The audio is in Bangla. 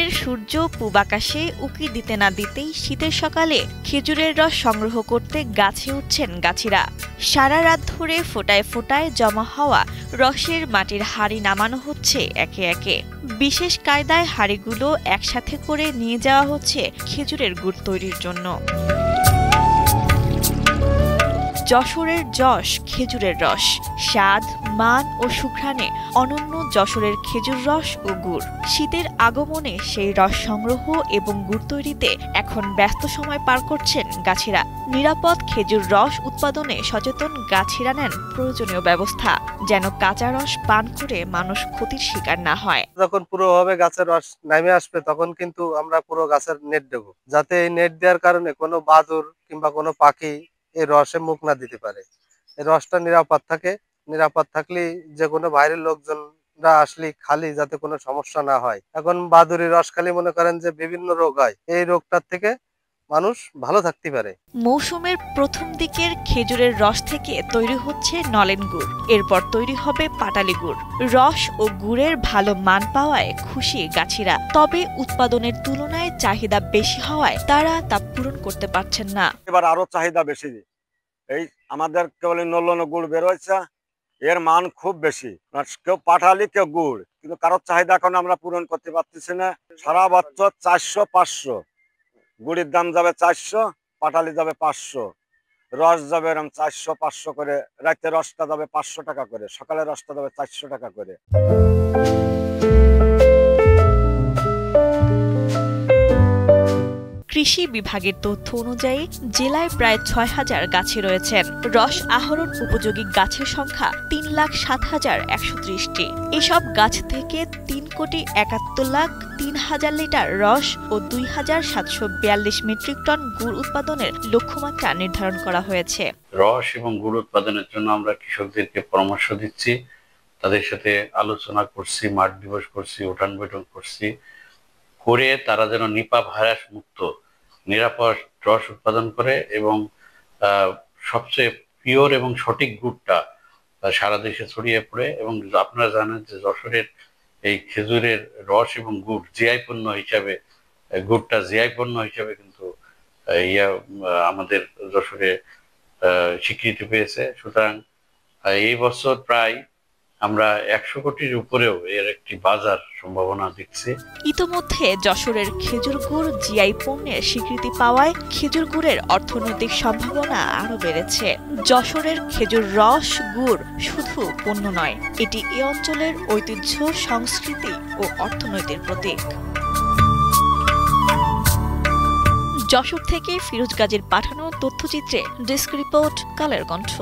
ভোরের সূর্য পূব আকাশে উঁকি দিতে না দিতেই শীতের সকালে খেজুরের রস সংগ্রহ করতে গাছে উঠছেন গাছিরা। সারা রাত ধরে ফোটায় ফোটায় জমা হওয়া রসের মাটির হাঁড়ি নামানো হচ্ছে একে একে। বিশেষ কায়দায় হাঁড়িগুলো একসাথে করে নিয়ে যাওয়া হচ্ছে খেজুরের গুড় তৈরির জন্য। যশোরের যশ খেজুরের রস, স্বাদ, মান ও সুঘ্রাণে অনন্য যশোরের খেজুর রস ও গুড়। শীতের আগমনে সেই রস সংগ্রহ এবং গুড় তৈরিতে এখন ব্যস্ত সময় পার করছেন গাছিরা। নিরাপদ খেজুর রস উৎপাদনে সচেতন গাছিরা নেন প্রয়োজনীয় ব্যবস্থা, যেন কাঁচা রস পান করে মানুষ ক্ষতির শিকার না হয়। যখন পুরোভাবে গাছের রস নামে আসবে তখন কিন্তু আমরা পুরো গাছের নেট দেবো, যাতে এই নেট দেওয়ার কারণে কোনো বাদুড় কিংবা কোনো পাখি এই রসে মুখ না দিতে পারে। এই রসটা নিরাপদ থাকে, নিরাপদ থাকলে যে কোনো বাইরের লোকজনরা আসলে খালি যাতে কোনো সমস্যা না হয়। এখন বাদুড়ি রস খালি মনে করেন যে বিভিন্ন রোগ হয়, এই রোগটার থেকে মানুষ ভালো থাকতে পারে। মৌসুমের প্রথম দিকের খেজুরের রস থেকে তৈরি হচ্ছে নলেন গুড়, এরপর তৈরি হবে পাটালি গুড়। রস ও গুড়ের ভালো মান পাওয়ায় খুশি গাছিরা, তবে উৎপাদনের তুলনায় চাহিদা বেশি হওয়ায় তারা তা পূরণ করতে পারছেন না। এবার আরো চাহিদা বেশি। এই আমাদের কেবল নলন গুড় বের হয়েছে, এর মান খুব বেশি। কেউ পাটালি কেউ গুড়, কিন্তু কারোর চাহিদা এখন আমরা পূরণ করতে পারতেছি না। সারা বছর 400-500, গুড়ির দাম যাবে 400, পাটালি যাবে 500, রস যাবে এরকম 400-500 করে। রাতে রসটা যাবে 500 টাকা করে, সকালে রসটা যাবে 400 টাকা করে। কৃষি বিভাগের তথ্য অনুযায়ী জেলায় প্রায় ৬,০০০ গাছে রয়েছেন। রস আহরণ উপযোগী গাছের সংখ্যা ৩,৭,১৩০টি। এসব গাছ থেকে ৩,৭১,০৩,০০০ লিটার রস ও ২,৭৪২ মেট্রিক টন গুড় উৎপাদনের লক্ষ্যমাত্রা নির্ধারণ করা হয়েছে। রস এবং গুড় উৎপাদনের জন্য আমরা কৃষকদেরকে পরামর্শ দিচ্ছি, তাদের সাথে আলোচনা করছি, মাঠ দিবস করছি, উঠান বৈঠক করছি, করে তারা যেন নিপা ভাইরাস মুক্ত নিরাপদ রস উৎপাদন করে এবং সবচেয়ে পিওর এবং সঠিক গুড়টা সারা দেশে ছড়িয়ে পড়ে। এবং আপনারা জানেন যে যশোরের এই খেজুরের রস এবং গুড় জিআই পণ্য হিসাবে, গুড়টা জিআই পণ্য হিসাবে কিন্তু আমাদের যশোরে স্বীকৃতি পেয়েছে। সুতরাং এই বছর প্রায় আমরা ১০০ কোটির উপরেও এর একটি বাজার সম্ভাবনা দেখছি। ইতোমধ্যে যশোরের খেজুর গুড় জিআই পণ্যের স্বীকৃতি পাওয়ায় খেজুর গুড়ের অর্থনৈতিক সম্ভাবনা আরো বেড়েছে। যশোরের খেজুর রস গুড় শুধু পণ্য নয়, এটি এ অঞ্চলের ঐতিহ্য, সংস্কৃতি ও অর্থনৈতিক প্রতীক। যশোর থেকে ফিরোজ গাজীর পাঠানো তথ্যচিত্রে ডেস্ক রিপোর্ট, কালের কণ্ঠ।